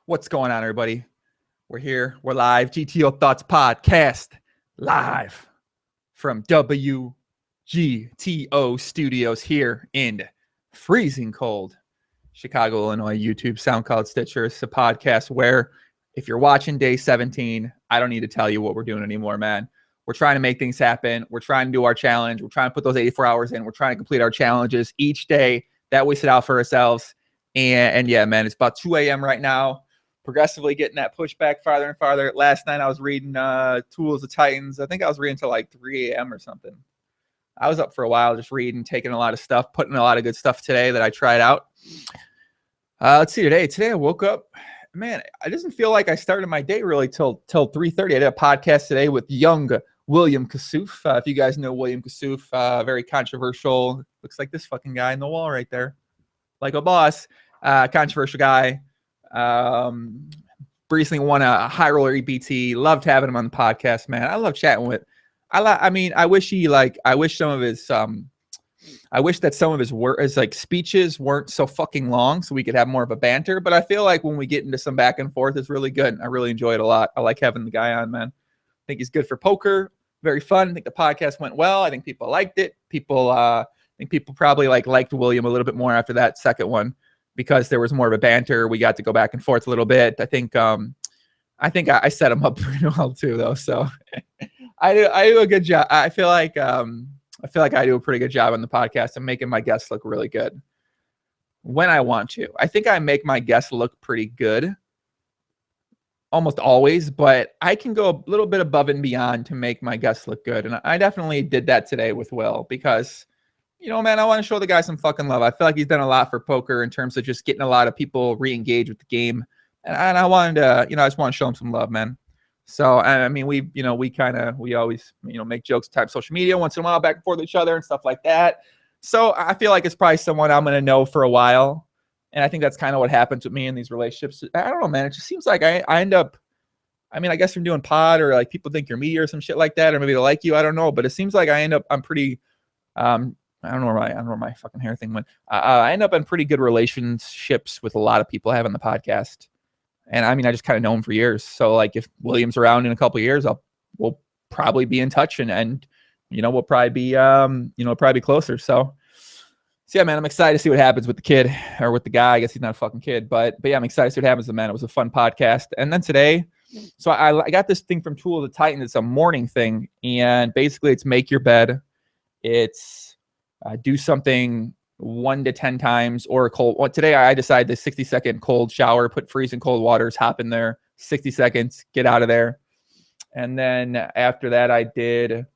What's going on, everybody? We're here. We're live. GTO Thoughts Podcast live from WGTO Studios here in freezing cold Chicago, Illinois. YouTube, SoundCloud, Stitcher. It's a podcast where if you're watching day 17, I don't need to tell you what we're doing anymore, man. We're trying to make things happen. We're trying to do our challenge. We're trying to put those 84 hours in. We're trying to complete our challenges each day that we set out for ourselves. And yeah, man, it's about 2 a.m. right now. Progressively getting that pushback farther and farther. Last night I was reading Tools of Titans. I think I was reading till like 3 a.m. or something. I was up for a while just reading, taking a lot of stuff, putting a lot of good stuff today that I tried out. Let's see today. Today I woke up. Man, it doesn't feel like I started my day really till 3:30. I did a podcast today with young William Kassouf. If you guys know William Kassouf, very controversial. Looks like this fucking guy in the wall right there. Like a boss. Controversial guy. Recently won a high roller EBT. Loved having him on the podcast, man. I love chatting with. I wish that some of his speeches weren't so fucking long, so we could have more of a banter. But I feel like when we get into some back and forth, it's really good. I really enjoy it a lot. I like having the guy on, man. I think he's good for poker. Very fun. I think the podcast went well. I think people liked it. I think people probably liked William a little bit more after that second one, because there was more of a banter. We got to go back and forth a little bit. I think I set him up pretty well too, though. So I do a good job. I feel like I do a pretty good job on the podcast. I'm making my guests look really good when I want to. I think I make my guests look pretty good almost always, but I can go a little bit above and beyond to make my guests look good. And I definitely did that today with Will, because man, I want to show the guy some fucking love. I feel like he's done a lot for poker in terms of just getting a lot of people re-engaged with the game. And I wanted to, I just want to show him some love, man. So, I mean, we always, make jokes type social media once in a while back and forth with each other and stuff like that. So I feel like it's probably someone I'm going to know for a while. And I think that's kind of what happens with me in these relationships. I don't know, man. It just seems like I end up, I guess from doing pod, or like people think you're me or some shit like that, or maybe they like you. I don't know. But it seems like I'm pretty, I don't know where my fucking hair thing went. I end up in pretty good relationships with a lot of people I have on the podcast. And I just kind of know him for years. So like if William's around in a couple of years, we'll probably be in touch and we'll probably be closer. So yeah, man, I'm excited to see what happens with the kid, or with the guy. I guess he's not a fucking kid, but yeah, I'm excited to see what happens with the man. It was a fun podcast. And then today, so I got this thing from Tools of Titan. It's a morning thing. And basically it's make your bed. It's do something 1 to 10 times, or a cold. Well, today I decided the 60-second cold shower, put freezing cold waters, hop in there, 60 seconds, get out of there. And then after that, I did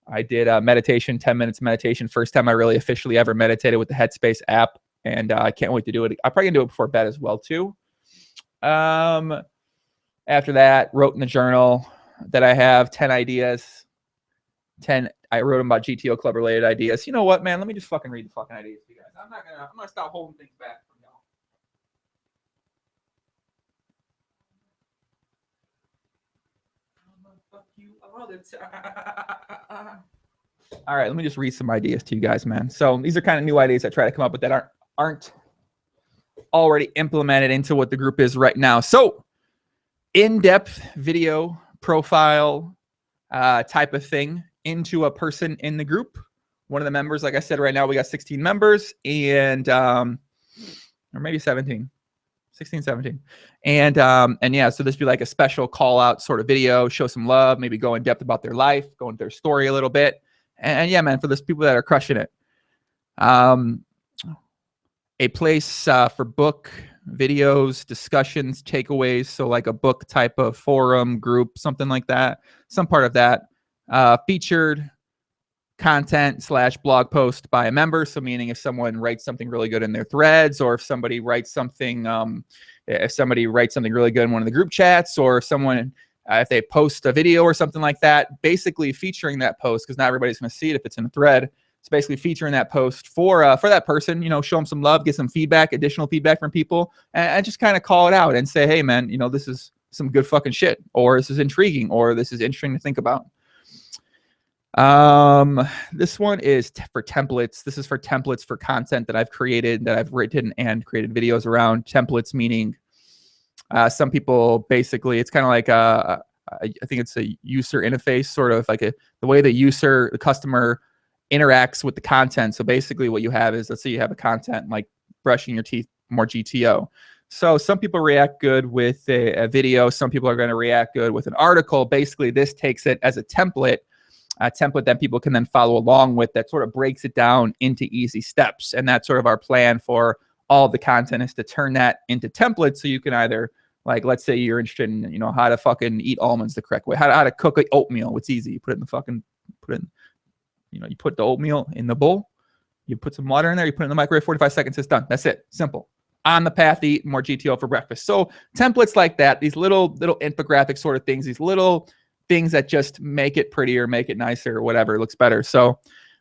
meditation, 10 minutes meditation. First time I really officially ever meditated with the Headspace app. And I can't wait to do it. I'm probably gonna do it before bed as well too. After that, wrote in the journal that I have 10 ideas. I wrote them about GTO club related ideas. You know what, man? Let me just fucking read the fucking ideas to you guys. I'm gonna stop holding things back from y'all. Fuck you all the time. All right, let me just read some ideas to you guys, man. So these are kind of new ideas I try to come up with that aren't already implemented into what the group is right now. So in-depth video profile type of thing into a person in the group. One of the members, like I said, right now we got 16 members, and or maybe 17, 16, 17. And yeah, so this would be like a special call out sort of video, show some love, maybe go in depth about their life, go into their story a little bit. And yeah, man, for those people that are crushing it. A place for book videos, discussions, takeaways. So like a book type of forum group, something like that, some part of that. Featured content / blog post by a member. So meaning if someone writes something really good in their threads, or if somebody writes something, really good in one of the group chats, or if they post a video or something like that, basically featuring that post, because not everybody's going to see it if it's in a thread. It's basically featuring that post for that person, show them some love, get some feedback, additional feedback from people, and just kind of call it out and say, hey man, this is some good fucking shit, or this is intriguing, or this is interesting to think about. This one is for templates. This is for templates for content that I've created, that I've written and created videos around. Templates meaning Some people basically, it's kind of like I think it's a user interface, sort of like the way the customer interacts with the content. So basically what you have is, let's say you have a content like brushing your teeth, more GTO. So some people react good with a video. Some people are going to react good with an article. Basically, this takes it as a template that people can then follow along with, that sort of breaks it down into easy steps. And that's sort of our plan for all the content, is to turn that into templates, so you can either, like, let's say you're interested in, how to fucking eat almonds the correct way, how to cook oatmeal. It's easy. You put it in you put the oatmeal in the bowl, you put some water in there, you put it in the microwave, 45 seconds, it's done. That's it. Simple. On the path to eat more GTO for breakfast. So templates like that, these little infographic sort of things, these little things that just make it prettier, make it nicer, or whatever, it looks better. So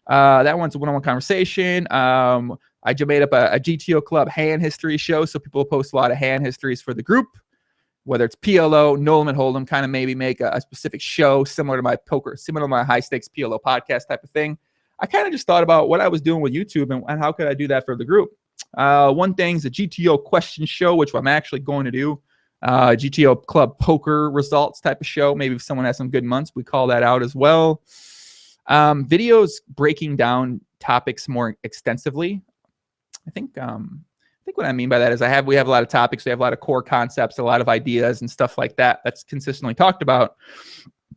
that one's a one-on-one conversation. I just made up a GTO Club hand history show, so people post a lot of hand histories for the group, whether it's PLO, no limit hold'em, kind of maybe make a specific show similar to my high stakes PLO podcast type of thing. I kind of just thought about what I was doing with YouTube and how could I do that for the group. One thing is a GTO question show, which I'm actually going to do. GTO Club poker results type of show. Maybe if someone has some good months, we call that out as well. Videos breaking down topics more extensively. I think what I mean by that is we have a lot of topics, we have a lot of core concepts, a lot of ideas and stuff like that that's consistently talked about.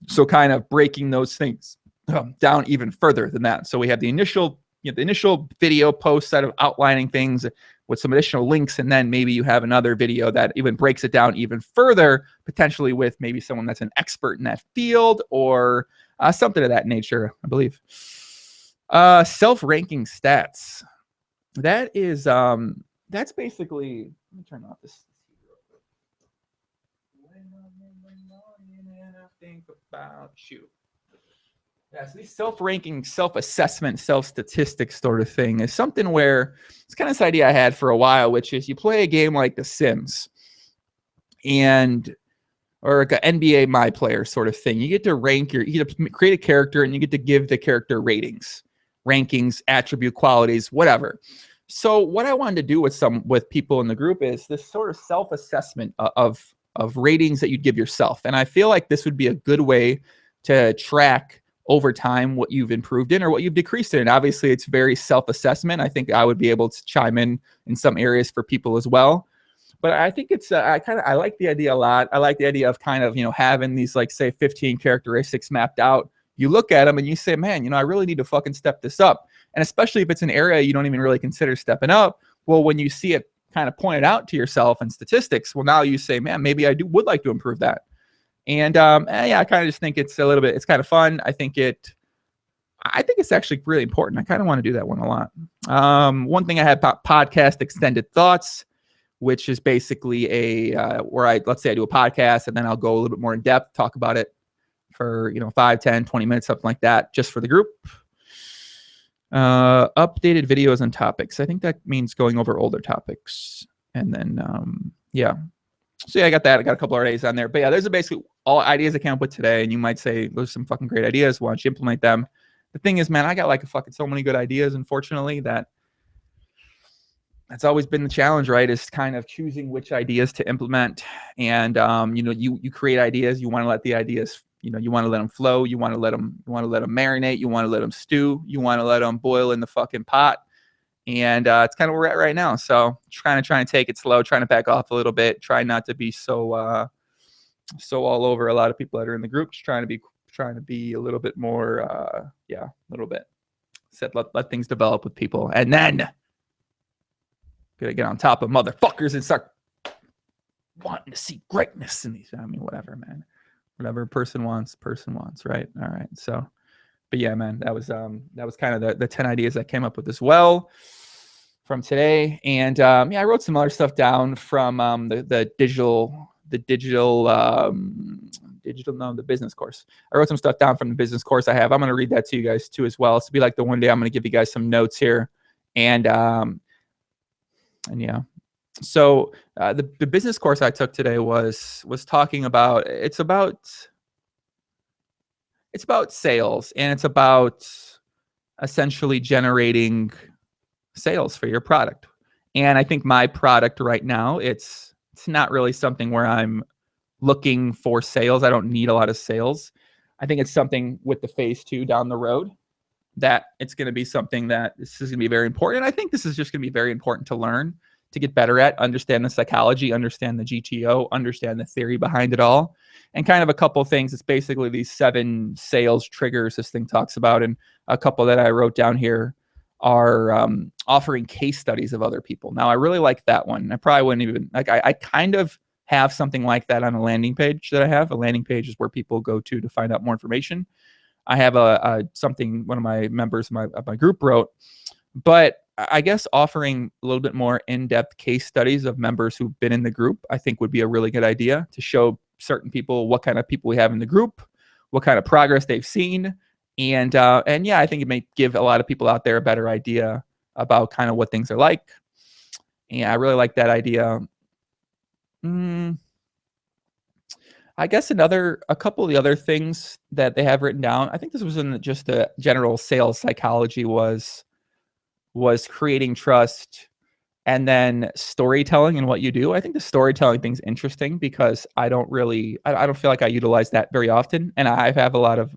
So kind of breaking those things down even further than that. So we have the initial video post set of outlining things with some additional links, and then maybe you have another video that even breaks it down even further, potentially with maybe someone that's an expert in that field, or something of that nature, I believe. Self-ranking stats. That is, that's basically, let me turn off this. Think about you. Yeah, so these self-ranking, self-assessment, self-statistics sort of thing is something where it's kind of this idea I had for a while, which is you play a game like The Sims or like an NBA My Player sort of thing. You get to you get to create a character, and you get to give the character rankings, attribute, qualities, whatever. So what I wanted to do with people in the group is this sort of self-assessment of ratings that you'd give yourself. And I feel like this would be a good way to track over time what you've improved in or what you've decreased in. Obviously, it's very self-assessment. I think I would be able to chime in some areas for people as well. But I think it's I like the idea a lot. I like the idea of kind of having these, like, say 15 characteristics mapped out. You look at them and you say, man, I really need to fucking step this up. And especially if it's an area you don't even really consider stepping up. Well, when you see it kind of pointed out to yourself in statistics, well, now you say, man, maybe I would like to improve that. And yeah, I kind of just think it's it's kind of fun. I think it's actually really important. I kind of want to do that one a lot. One thing I had podcast extended thoughts, which is basically where let's say I do a podcast and then I'll go a little bit more in depth, talk about it for 5, 10, 20 minutes, something like that, just for the group. Updated videos and topics. I think that means going over older topics. And then yeah. So yeah, I got that. I got a couple of ideas on there. But yeah, there's basically all ideas I came up with today. And you might say, those are some fucking great ideas. Why don't you implement them? The thing is, man, I got like so many good ideas, unfortunately, that's always been the challenge, right? Is kind of choosing which ideas to implement. And you create ideas, you want to let the ideas, you want to let them flow, you want to let them marinate, you want to let them stew, you want to let them boil in the fucking pot. And it's kind of where we're at right now. So trying to take it slow, trying to back off a little bit, try not to be so all over a lot of people that are in the group, just trying to be a little bit more, a little bit. Let things develop with people. And then gonna get on top of motherfuckers and start wanting to see greatness in these. I mean, whatever, man. Whatever person wants, right? All right. So, but yeah, man, that was kind of the 10 ideas I came up with as well from today. And I wrote some other stuff down from the business course. I wrote some stuff down from the business course I have. I'm going to read that to you guys too as well. So be like the one day I'm going to give you guys some notes here. And yeah. So the business course I took today was talking about, it's about sales, and it's about essentially generating sales for your product. And I think my product right now, it's It's not really something where I'm looking for sales. I don't need a lot of sales. I think it's something with the phase 2 down the road that it's going to be something that this is going to be very important. I think this is just going to be very important to learn, to get better at, understand the psychology, understand the GTO, understand the theory behind it all, and kind of a couple things. It's basically these 7 sales triggers this thing talks about, and a couple that I wrote down here are offering case studies of other people. Now, I really like that one. I probably wouldn't even, like, I kind of have something like that on a landing page that I have. A landing page is where people go to find out more information. I have something one of my members of my group wrote, but I guess offering a little bit more in-depth case studies of members who've been in the group, I think would be a really good idea to show certain people what kind of people we have in the group, what kind of progress they've seen. And yeah, I think it may give a lot of people out there a better idea about kind of what things are like. And I really like that idea. I guess a couple of the other things that they have written down, I think this was in just the general sales psychology, was creating trust and then storytelling in what you do. I think the storytelling thing's interesting because I don't feel like I utilize that very often. And I have a lot of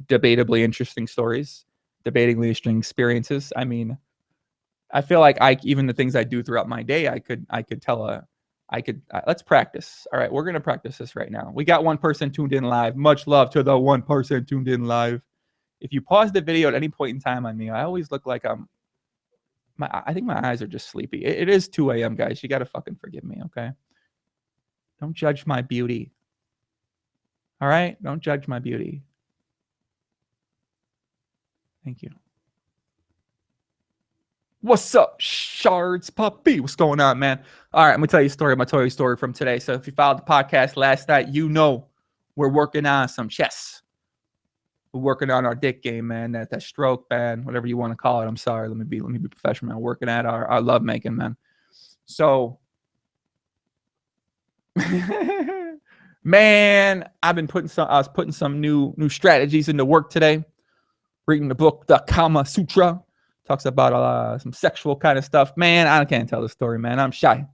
debatably interesting stories, debatingly interesting experiences. I mean, I feel like even the things I do throughout my day, I could tell let's practice. All right, we're going to practice this right now. We got one person tuned in live. Much love to the one person tuned in live. If you pause the video at any point in time on me, I always look like I think my eyes are just sleepy. It is 2 a.m., guys. You got to fucking forgive me, okay? Don't judge my beauty. All right? Don't judge my beauty. Thank you. What's up, Shards Puppy? What's going on, man? All right, I'm going to tell you a story. I'm going to tell you a story from today. So if you followed the podcast last night, you know we're working on some chess. We're working on our dick game, man. That stroke, man, whatever you want to call it. I'm sorry. Let me be professional, man. Working at our love making, man. So, man, I was putting some new strategies into work today. Reading the book, The Kama Sutra. Talks about some sexual kind of stuff. Man, I can't tell the story, man. I'm shy.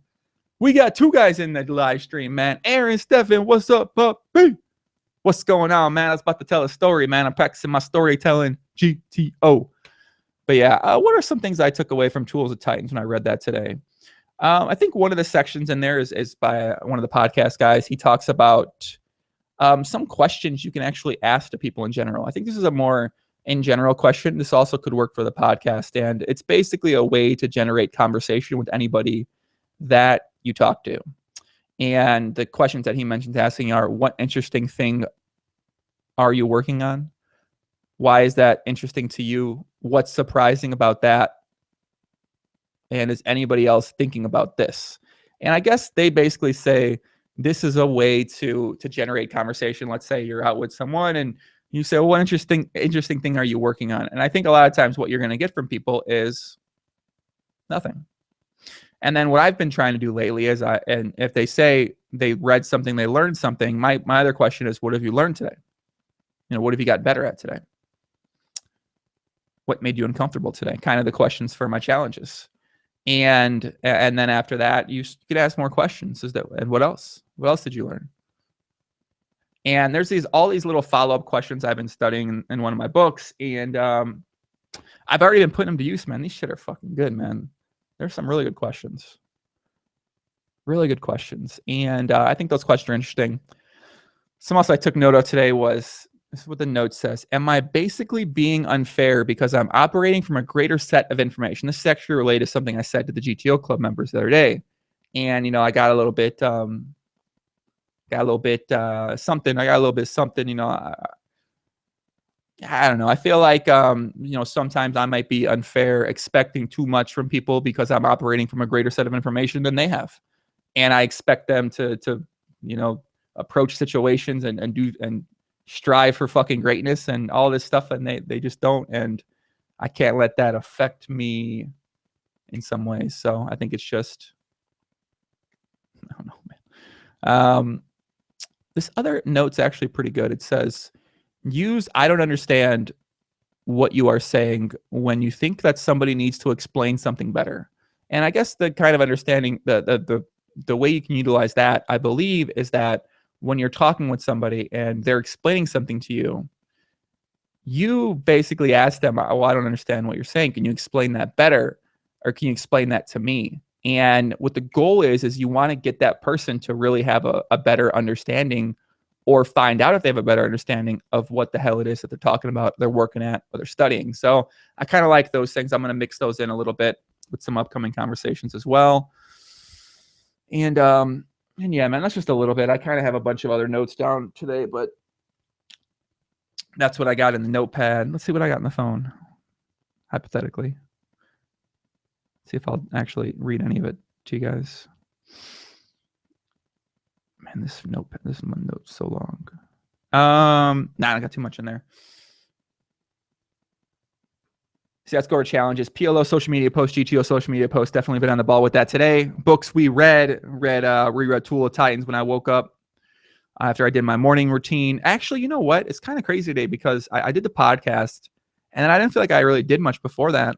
We got 2 guys in the live stream, man. Aaron, Stefan, what's up, puppy? What's going on, man? I was about to tell a story, man. I'm practicing my storytelling, GTO. But yeah, what are some things I took away from Tools of Titans when I read that today? I think one of the sections in there is by one of the podcast guys. He talks about some questions you can actually ask to people in general. I think this is a more in general question. This also could work for the podcast. And it's basically a way to generate conversation with anybody that you talk to. And the questions that he mentions asking are, what interesting thing are you working on? Why is that interesting to you? What's surprising about that? And is anybody else thinking about this? And I guess they basically say this is a way to generate conversation. Let's say you're out with someone and you say, well, what interesting thing are you working on? And I think a lot of times what you're going to get from people is nothing. And then what I've been trying to do lately is, and if they say they read something, they learned something, my other question is, what have you learned today? What have you got better at today? What made you uncomfortable today? Kind of the questions for my challenges. And then after that, you can ask more questions. And what else? What else did you learn? And there's all these little follow-up questions I've been studying in one of my books. And I've already been putting them to use, man. These shit are fucking good, man. There's some really good questions. Really good questions. And I think those questions are interesting. Something else I took note of today was, this is what the note says. Am I basically being unfair because I'm operating from a greater set of information? This is actually related to something I said to the GTO club members the other day. And, I got a little bit, something. I got a little bit something, I don't know. I feel like, sometimes I might be unfair expecting too much from people because I'm operating from a greater set of information than they have. And I expect them to approach situations and strive for fucking greatness and all this stuff. And they just don't. And I can't let that affect me in some ways. So I think it's just, I don't know, man. This other note's actually pretty good. It says, use I don't understand what you are saying when you think that somebody needs to explain something better. And I guess the kind of understanding, the the way you can utilize that, I believe, is that when you're talking with somebody and they're explaining something to you, you basically ask them, well, I don't understand what you're saying. Can you explain that better? Or can you explain that to me? And what the goal is you want to get that person to really have a better understanding, or find out if they have a better understanding of what the hell it is that they're talking about, they're working at, or they're studying. So I kind of like those things. I'm going to mix those in a little bit with some upcoming conversations as well. And yeah, man, that's just a little bit. I kind of have a bunch of other notes down today, but that's what I got in the notepad. Let's see what I got in the phone, hypothetically. See if I'll actually read any of it to you guys. Man, this one note's so long. I got too much in there. CS:GO score challenges, PLO social media post, GTO social media post. Definitely been on the ball with that today. Books we reread Tool of Titans when I woke up after I did my morning routine. Actually, you know what? It's kind of crazy today because I did the podcast and I didn't feel like I really did much before that.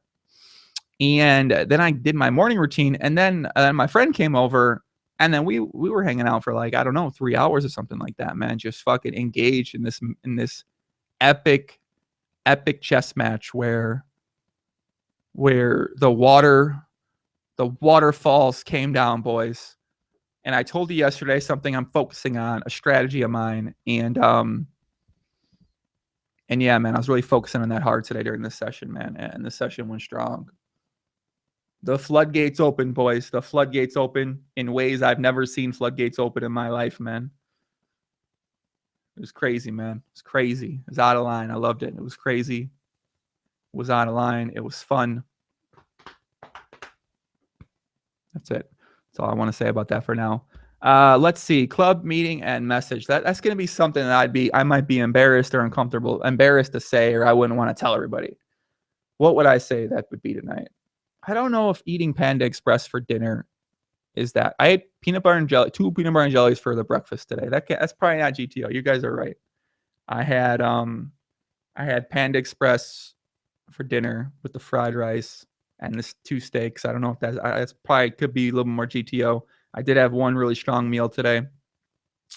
And then I did my morning routine, and then my friend came over, and then we were hanging out for like, I don't know, 3 hours or something like that, man. Just fucking engaged in this epic chess match where the waterfalls came down, boys. And I told you yesterday something I'm focusing on, a strategy of mine, and yeah, man, I was really focusing on that hard today during this session, man, and the session went strong. The floodgates open, boys. The floodgates open in ways I've never seen floodgates open in my life, man. It was crazy, man. It was crazy. It was out of line. I loved it. It was crazy. It was out of line. It was fun. That's it. That's all I want to say about that for now. Let's see. Club meeting and message. That's going to be something that I might be embarrassed to say, or I wouldn't want to tell everybody. What would I say that would be tonight? I don't know if eating Panda Express for dinner is that. I ate peanut butter and jelly, 2 peanut butter and jellies for the breakfast today. That's probably not GTO. You guys are right. I had Panda Express for dinner with the fried rice and this 2 steaks. I don't know if that's probably could be a little more GTO. I did have one really strong meal today. I'm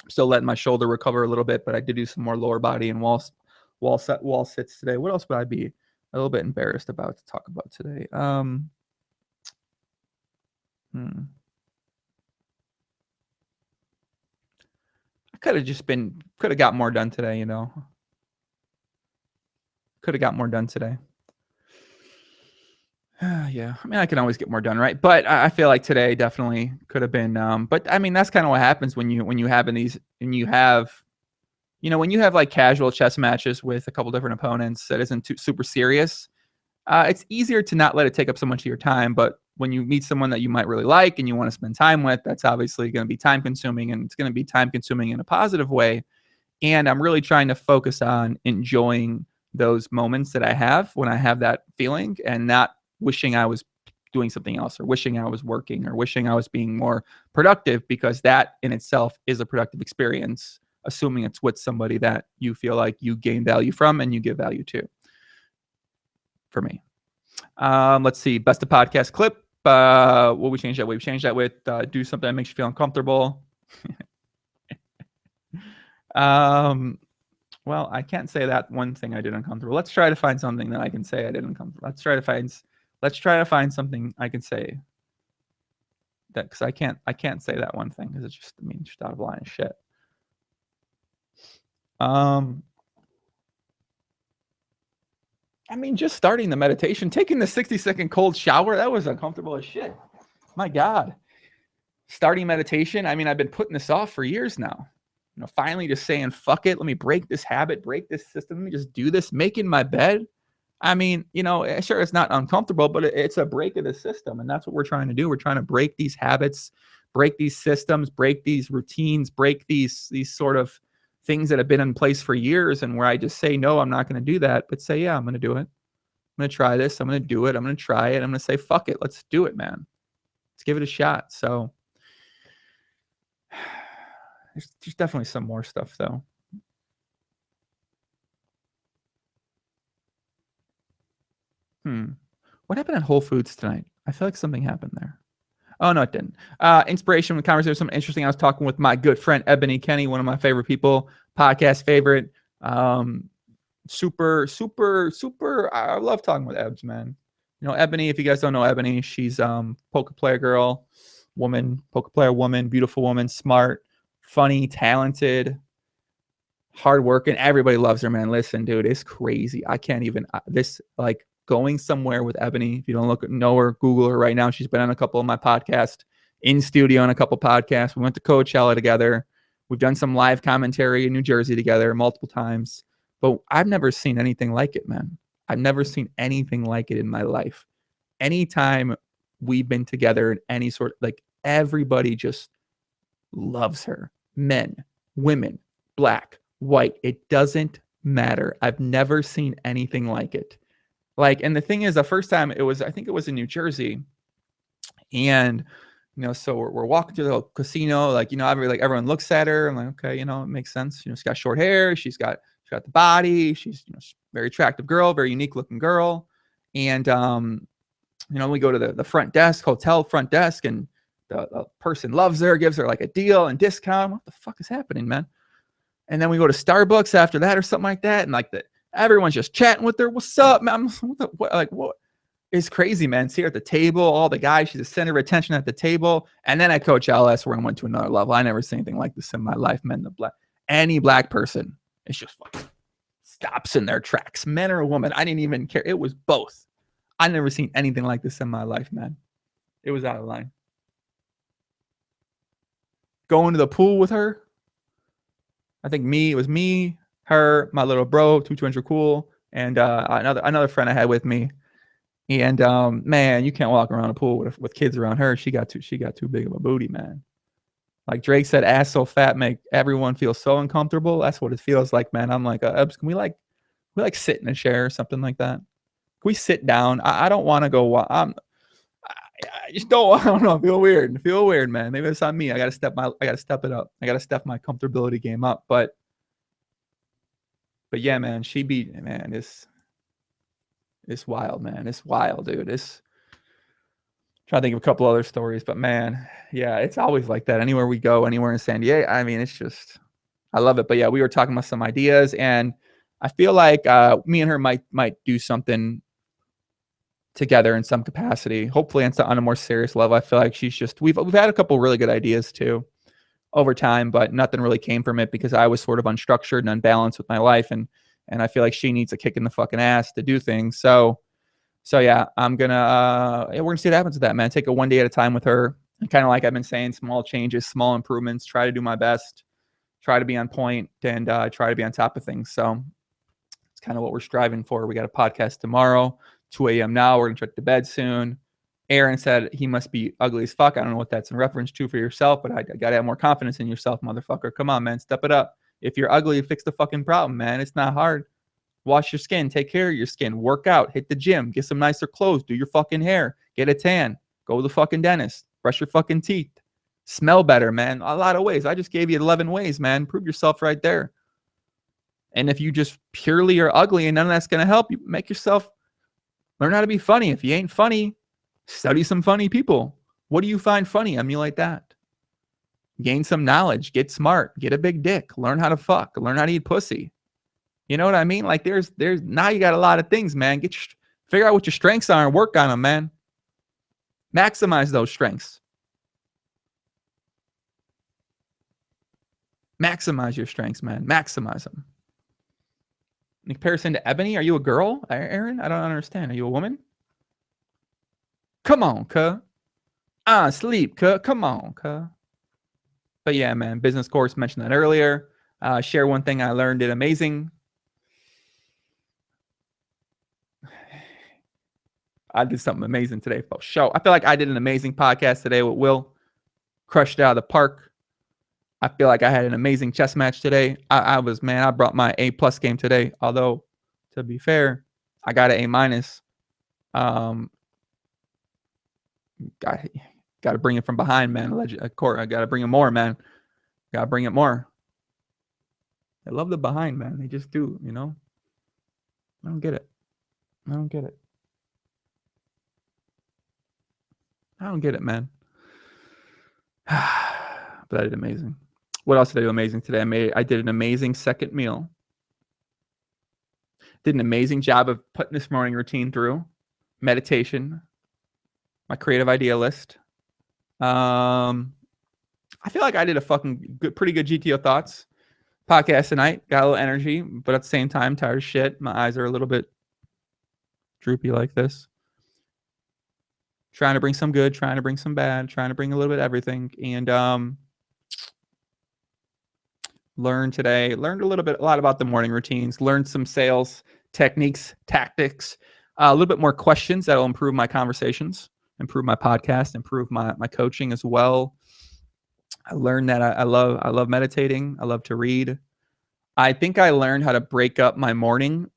still letting my shoulder recover a little bit, but I did do some more lower body and wall sits today. What else would I be a little bit embarrassed about to talk about today? I could have got more done today, you know. Could have got more done today. Yeah, I mean, I can always get more done, right? But I feel like today definitely could have been. But I mean, that's kind of what happens when you have like casual chess matches with a couple different opponents that isn't too super serious. It's easier to not let it take up so much of your time. But when you meet someone that you might really like and you want to spend time with, that's obviously going to be time consuming, and it's going to be time consuming in a positive way. And I'm really trying to focus on enjoying those moments that I have when I have that feeling, and not wishing I was doing something else, or wishing I was working, or wishing I was being more productive, because that in itself is a productive experience, assuming it's with somebody that you feel like you gain value from and you give value to. For me. Let's see. Best of podcast clip. What we changed that with? We changed that with do something that makes you feel uncomfortable. Well, I can't say that one thing I did uncomfortable. Let's try to find something that I can say I did uncomfortable. Let's try to find something I can say that, because I can't say that one thing, because it's just, I mean, just out of line of shit. I mean, just starting the meditation, taking the 60-second cold shower, that was uncomfortable as shit. My God. Starting meditation, I mean, I've been putting this off for years now. You know, finally just saying, fuck it, let me break this habit, break this system, let me just do this, making my bed. I mean, you know, sure, it's not uncomfortable, but it's a break of the system, and that's what we're trying to do. We're trying to break these habits, break these systems, break these routines, break these sort of things that have been in place for years, and where I just say, no, I'm not going to do that, but say, yeah, I'm going to do it. I'm going to try this. I'm going to do it. I'm going to try it. I'm going to say, fuck it. Let's do it, man. Let's give it a shot. So there's definitely some more stuff, though. What happened at Whole Foods tonight? I feel like something happened there. Oh, no, it didn't. Inspiration with conversation, something interesting. I was talking with my good friend, Ebony Kenny, one of my favorite people, podcast favorite. Super. I love talking with Ebs, man. You know, Ebony, if you guys don't know Ebony, she's poker player girl, poker player woman, beautiful woman, smart, funny, talented, hardworking. Everybody loves her, man. Listen, dude, it's crazy. I can't even like going somewhere with Ebony. If you don't know her, Google her right now. She's been on a couple of my podcasts, in studio on a couple podcasts. We went to Coachella together. We've done some live commentary in New Jersey together multiple times. But I've never seen anything like it, man. I've never seen anything like it in my life. Anytime we've been together in any sort, like everybody just loves her. Men, women, black, white. It doesn't matter. I've never seen anything like it. Like, and the thing is, the first time I think it was in New Jersey. And, you know, so we're walking to the casino, like, you know, everyone looks at her. I'm like, okay, you know, it makes sense. You know, she's got short hair. She's got the body. She's, you know, very attractive girl, very unique looking girl. And, you know, we go to the front desk, hotel front desk, and the person loves her, gives her like a deal and discount. What the fuck is happening, man? And then we go to Starbucks after that or something like that. And like everyone's just chatting with her. What's up, man? What is crazy, man? See her at the table, all the guys, she's the center of attention at the table. And then at Coachella, that's where I went to another level. I never seen anything like this in my life, man. Any black person, it's just fucking stops in their tracks, men or women. I didn't even care. It was both. I never seen anything like this in my life, man. It was out of line. Going to the pool with her. I think it was me, her, my little bro, 200 cool, and another friend I had with me. And man, you can't walk around a pool with kids around her. She got too big of a booty, man. Like Drake said, ass so fat make everyone feel so uncomfortable. That's what it feels like, man. I'm like, Ebs, can we sit in a chair or something like that? Can we sit down? I don't want to go. I just don't. I don't know. I feel weird, man. Maybe it's on me. I gotta step it up. I gotta step my comfortability game up. But yeah, man, she beat, man. It's wild, man. It's wild, dude. Trying to think of a couple other stories, but man, yeah, it's always like that. Anywhere we go, anywhere in San Diego, I mean, it's just, I love it. But yeah, we were talking about some ideas, and I feel like me and her might do something together in some capacity. Hopefully, on a more serious level. I feel like we've had a couple really good ideas too over time, but nothing really came from it because I was sort of unstructured and unbalanced with my life, and I feel like she needs a kick in the fucking ass to do things. So yeah, we're gonna see what happens with that, man. Take it one day at a time with her, and kind of like I've been saying, small changes, small improvements. Try to do my best, try to be on point, and try to be on top of things. So it's kind of what we're striving for. We got a podcast tomorrow, 2 a.m. now. We're gonna try to bed soon. Aaron said he must be ugly as fuck. I don't know what that's in reference to for yourself, but I gotta have more confidence in yourself, motherfucker. Come on, man, step it up. If you're ugly, fix the fucking problem, man. It's not hard. Wash your skin, take care of your skin, work out, hit the gym, get some nicer clothes, do your fucking hair, get a tan, go to the fucking dentist, brush your fucking teeth, smell better, man. A lot of ways. I just gave you 11 ways, man. Prove yourself right there. And if you just purely are ugly and none of that's going to help, you make yourself learn how to be funny. If you ain't funny, study some funny people. What do you find funny? Emulate that. Gain some knowledge, get smart, get a big dick, learn how to fuck, learn how to eat pussy. You know what I mean? Like there's now you got a lot of things, man. Figure out what your strengths are and work on them, man. Maximize those strengths. Maximize your strengths, man. Maximize them. In comparison to Ebony, are you a girl, Aaron? I don't understand. Are you a woman? Come on, cuh. Sleep, cuh. Come on, cuh. But yeah, man, business course, mentioned that earlier. Share one thing I learned, did amazing. I did something amazing today for show. I feel like I did an amazing podcast today with Will. Crushed it out of the park. I feel like I had an amazing chess match today. I brought my A+ game today. Although, to be fair, I got an A-. Got to bring it from behind, man. I got to bring it more, man. Got to bring it more. I love the behind, man. They just do, you know. I don't get it. I don't get it, man. But I did amazing. What else did I do amazing today? I did an amazing second meal. Did an amazing job of putting this morning routine through. Meditation, my creative idea list. I feel like I did a fucking pretty good GTO thoughts podcast tonight. Got a little energy, but at the same time, tired as shit. My eyes are a little bit droopy like this. Trying to bring some good, trying to bring some bad, trying to bring a little bit of everything. And learned a lot about the morning routines, learned some sales techniques, tactics, a little bit more questions that'll improve my conversations, improve my podcast, improve my coaching as well. I learned that I love meditating. I love to read. I think I learned how to break up my morning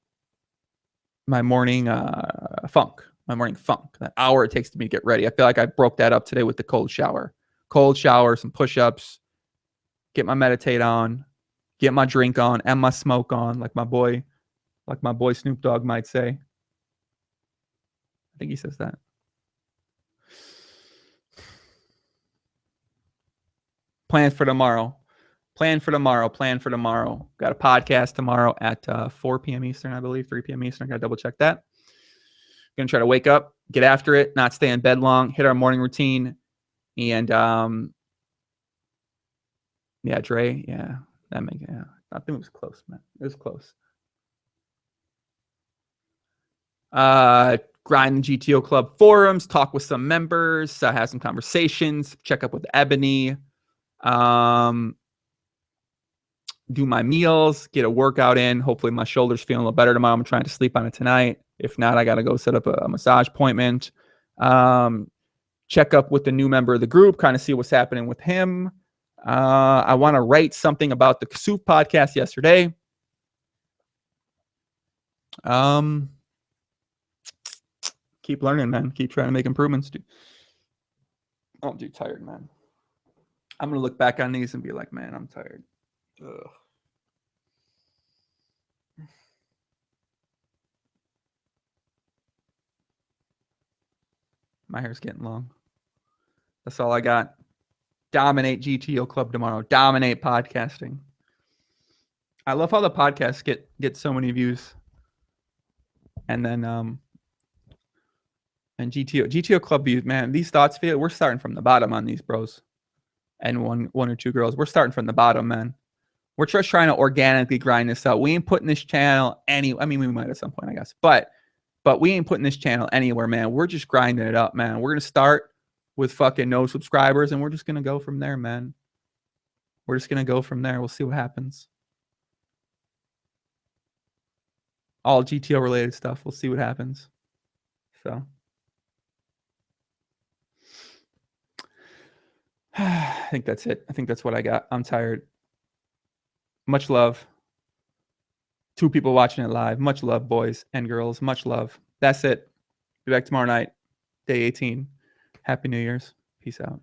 funk. That hour it takes to me to get ready. I feel like I broke that up today with the cold shower, some push-ups, get my meditate on, get my drink on, and my smoke on, like my boy Snoop Dogg might say. I think he says that. Plan for tomorrow. Got a podcast tomorrow at 4 p.m. Eastern, I believe, 3 p.m. Eastern. Got to double check that. Going to try to wake up, get after it, not stay in bed long, hit our morning routine. And yeah, Dre, yeah, I think it was close, man. It was close. Grind the GTO Club forums, talk with some members, have some conversations, check up with Ebony, do my meals, get a workout in. Hopefully my shoulder's feeling a little better tomorrow. I'm trying to sleep on it tonight. If not, I got to go set up a massage appointment. Check up with the new member of the group, kind of see what's happening with him. I want to write something about the Soup podcast yesterday. Keep learning, man. Keep trying to make improvements. I'm too tired, man. I'm going to look back on these and be like, man, I'm tired. Ugh. My hair's getting long. That's all I got. Dominate GTO Club tomorrow. Dominate podcasting. I love how the podcasts get so many views. And then and GTO Club views, man, these thoughts feel we're starting from the bottom on these bros. And one or two girls. We're starting from the bottom, man. We're just trying to organically grind this out. We ain't putting this channel we might at some point, I guess. But we ain't putting this channel anywhere, man. We're just grinding it up, man. We're going to start with fucking no subscribers, and we're just going to go from there, man. We're just going to go from there. We'll see what happens. All GTO related stuff. We'll see what happens. So I think that's it. I think that's what I got. I'm tired. Much love. 2 people watching it live. Much love, boys and girls. Much love. That's it. Be back tomorrow night, day 18. Happy New Year's. Peace out.